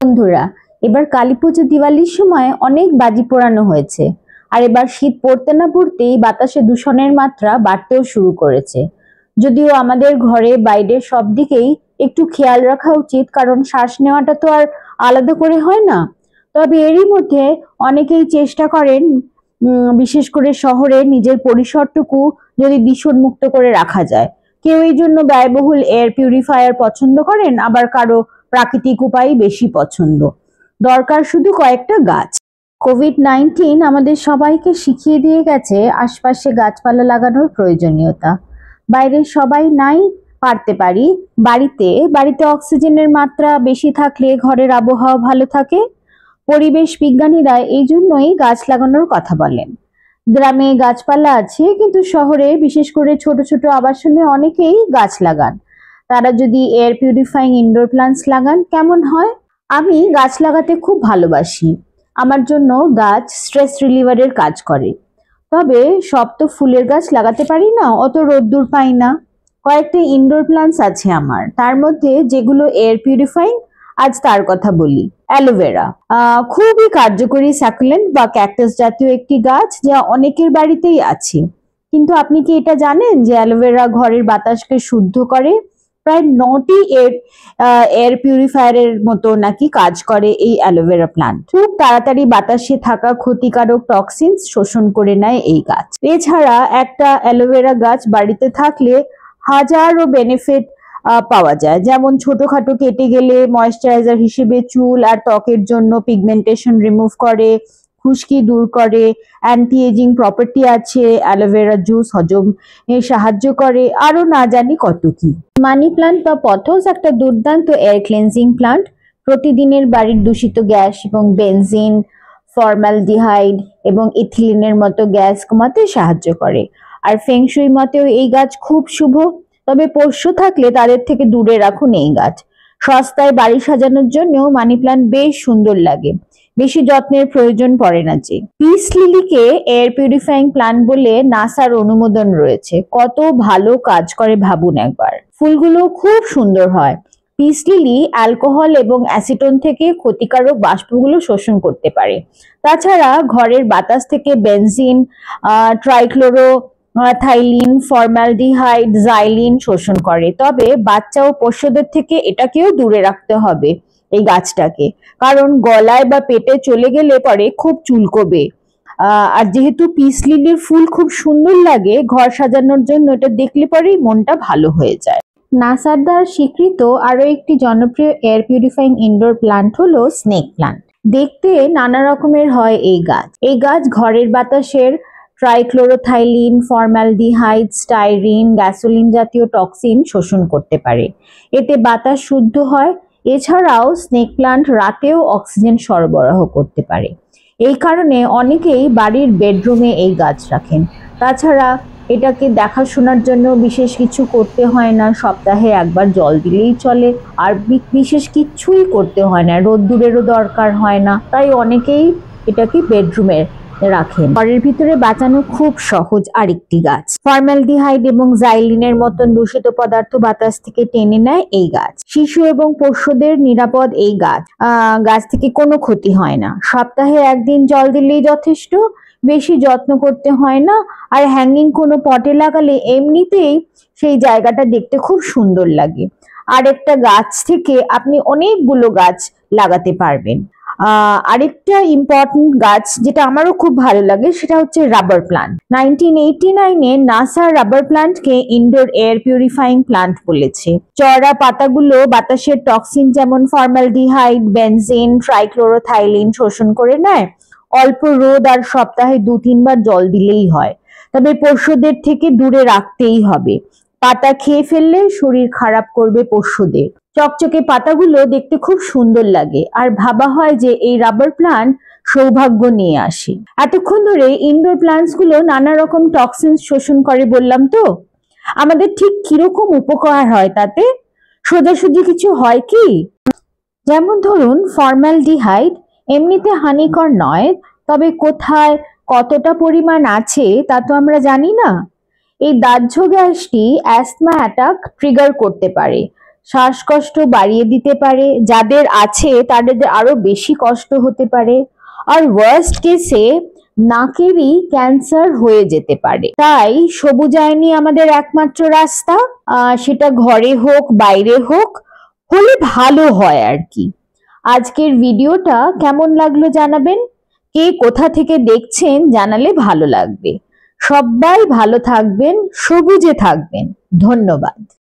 বন্ধুরা, এবার কালীপুজো দিওয়ালির সময় অনেক বাজি পোড়ানো হয়েছে। আর এবার শীত পড়তে না পড়তেই বাতাসে দূষণের মাত্রা বাড়তেও শুরু করেছে। যদিও আমাদের ঘরে বাইরে সব দিকেই একটু খেয়াল রাখা উচিত, কারণ শ্বাস নেওয়াটা তো আর আলাদা করে হয় না। তবে এরই মধ্যে অনেকেই চেষ্টা করেন বিশেষ করে শহরে নিজের পরিসরটুকু যদি দূষণ মুক্ত করে রাখা যায়। কেউ এই জন্য ব্যয়বহুল এয়ার পিউরিফায়ার পছন্দ করেন, আবার কারো প্রাকৃতিক উপায় বেশি পছন্দ। দরকার শুধু কয়েকটা গাছ। কোভিড-19 আমাদের সবাইকে শিখিয়ে দিয়ে গেছে আশপাশে গাছপালা লাগানোর প্রয়োজনীয়তা। বাইরে সবাই নাই পারতে পারি, বাড়িতে অক্সিজেনের মাত্রা বেশি থাকলে ঘরের আবহাওয়া ভালো থাকে। পরিবেশ বিজ্ঞানীরা এই জন্যই গাছ লাগানোর কথা বলেন। গ্রামে গাছপালা আছে, কিন্তু শহরে বিশেষ করে ছোট ছোট আবাসনে অনেকেই গাছ লাগান। তারা যদি এয়ার পিউরিফাইং ইনডোর প্ল্যান্টস লাগান কেমন হয়? আমি গাছ লাগাতে খুব ভালোবাসি। আমার জন্য গাছ স্ট্রেস রিলিভারের কাজ করে। তবে সব তো ফুলের গাছ লাগাতে পারি না, অত রোদ্দুর পাই না। কয়েকটা ইনডোর প্ল্যান্টস আছে আমার, তার মধ্যে যেগুলো এয়ার পিউরিফাইং, আজ তার কথা বলি। অ্যালোভেরা খুবই কার্যকরী সাকুলেন্ট বা ক্যাকটাস জাতীয় একটি গাছ, যা অনেকের বাড়িতেই আছে। কিন্তু আপনি কি এটা জানেন যে অ্যালোভেরা ঘরের বাতাসকে শুদ্ধ করে? প্রায় 9টি এয়ার পিউরিফায়ারের মতো নাকি কাজ করে এই অ্যালোভেরা প্ল্যান্ট। খুব তাড়াতাড়ি বাতাসে থাকা ক্ষতিকারক টক্সিনস শোষণ করে নেয় এই গাছ। এছাড়া একটা অ্যালোভেরা গাছ বাড়িতে থাকলে হাজারো বেনিফিট পাওয়া যায়, যেমন ছোটখাটো কেটে গেলে ময়েশ্চারাইজার হিসেবে চুল আর ত্বকের জন্য পিগমেন্টেশন রিমুভ করে, খুশকি দূর করে, অ্যান্টি এজিং প্রপার্টি আছে, অ্যালোভেরা জুস হজম সাহায্য করে, আরো না জানি কত কি। মানি প্ল্যান্ট বা পথস একটা দুর্দান্ত এয়ার ক্লিনজিং প্ল্যান্ট। প্রতিদিনের বাড়ির দূষিত গ্যাস এবং বেনজিন, ফর্মালডিহাইড এবং ইথিলিনের মতো গ্যাস কমাতে সাহায্য করে। আর ফেংশুই মতেও এই গাছ খুব শুভ। তবে পোষ্য থাকলে তাদের থেকে দূরে রাখুন এই গাছ। সস্তায় বাড়ি সাজানোর জন্য মানি প্ল্যান্ট বেশ সুন্দর লাগে, বেশি যত্নের প্রয়োজন পড়ে না। যে পিস লিলিকে এয়ার পিউরিফাইং প্ল্যান্ট বলে নাসার অনুমোদন রয়েছে। কত ভালো কাজ করে ভাবুন একবার। ফুলগুলো খুব সুন্দর হয়। পিস লিলি অ্যালকোহল এবং অ্যাসিটন থেকে ক্ষতিকারক বাষ্পগুলো শোষণ করতে পারে। তাছাড়া ঘরের বাতাস থেকে বেনজিন, ট্রাইক্লোরো থাইলিন, ফর্মালডিহাইড, জাইলিন শোষণ করে। তবে বাচ্চা ও পোষ্যদের থেকে এটাকেও দূরে রাখতে হবে এই গাছটাকে, কারণ গলায় বা পেটে চলে গেলে পরে খুব চুলকোবে। আর যেহেতু পিস লিলির ফুল খুব সুন্দর লাগে, ঘর সাজানোর জন্য এটা দেখলে পরেই মনটা ভালো হয়ে যায়। নাসার দ্বারা স্বীকৃত আরো একটি জনপ্রিয় এয়ার পিউরিফাইং ইনডোর প্ল্যান্ট হলো স্নেক প্ল্যান্ট। দেখতে নানা রকমের হয় এই গাছ। এই গাছ ঘরের বাতাসের ট্রাইক্লোরোথাইলিন, ফর্মালডিহাইড, স্টাইরিন, গ্যাসোলিন জাতীয় টক্সিন শোষণ করতে পারে। এতে বাতাস শুদ্ধ হয়। এছাড়াও স্নেক প্ল্যান্ট রাতেও অক্সিজেন সরবরাহ করতে পারে। এই কারণে অনেকেই বাড়ির বেডরুমে এই গাছ রাখেন। তাছাড়া এটাকে দেখাশোনার জন্য বিশেষ কিছু করতে হয় না, সপ্তাহে একবার জল দিলেই চলে। আর বিশেষ কিছুই করতে হয় না, রোদ্দুরেরও দরকার হয় না, তাই অনেকেই এটাকে বেডরুমে রাখেন। ঘরের ভিতরে বাঁচানো খুব সহজ আরেকটি গাছ। ফর্মালডিহাইড এবং জাইলিনের মতন দূষিত পদার্থ বাতাস থেকে টেনে নেয় এই গাছ। শিশু এবং পোষ্যদের নিরাপদ এই গাছ থেকে কোনো ক্ষতি হয় না। সপ্তাহে একদিন জল দিলেই যথেষ্ট, বেশি যত্ন করতে হয় না। আর হ্যাঙ্গিং কোনো পটে লাগালে এমনিতেই সেই জায়গাটা দেখতে খুব সুন্দর লাগে। আর একটা গাছ থেকে আপনি অনেকগুলো গাছ লাগাতে পারবেন। আরেকটা ইম্পর্টেন্ট গাছ যেটা আমারও খুব ভালো লাগে, সেটা হচ্ছে রাবার প্ল্যান্ট। 1989-এ নাসা রাবার প্ল্যান্টকে ইনডোর এয়ার পিউরিফাইং প্ল্যান্ট বলেছে। চওড়া পাতাগুলো বাতাসের টক্সিন যেমন ফর্মালডিহাইড, বেনজিন, ট্রাইক্লোরোথাইলিন শোষণ করে নেয়। অল্প রোদ আর সপ্তাহে 2-3 বার জল দিলেই হয়। তবে পোষ্যদের থেকে দূরে রাখতেই হবে। পাতা খেয়ে ফেললে শরীর খারাপ করবে পোষ্যদের। চকচকে পাতাগুলো দেখতে খুব সুন্দর লাগে, আর ভাবা হয় যে এই রাবার প্ল্যান্ট সৌভাগ্য নিয়ে আসে। এতক্ষণ ধরে ইনডোর প্ল্যান্টস গুলো নানা রকম টক্সিনস শোষণ করে বললাম তো। আমাদের ঠিক কিরকম উপকার হয় তাতে? সোজাসুজি কিছু হয় কি? যেমন ধরুন, ফর্মালডিহাইড এমনিতে হানিকর নয়, তবে কোথায় কতটা পরিমাণ আছে তা তো আমরা জানি না। এই দাহ্য গ্যাসটি অ্যাস্তমা অ্যাটাক ট্রিগার করতে পারে। শ্বাসকষ্ট বাড়িয়ে দিতে পারে, যাদের আছে তাদের আরো বেশি কষ্ট হতে পারে, আর ওয়ার্স্ট কেসে নাকেরই ক্যান্সার হয়ে যেতে পারে। তাই সবুজায়নই আমাদের একমাত্র রাস্তা, সেটা ঘরে হোক বাইরে হোক, হলে ভালো হয় আর কি। আজকের ভিডিওটা কেমন লাগলো জানাবেন, কে কোথা থেকে দেখছেন জানালে ভালো লাগবে। সবাই ভালো থাকবেন, সবুজে থাকবেন। ধন্যবাদ।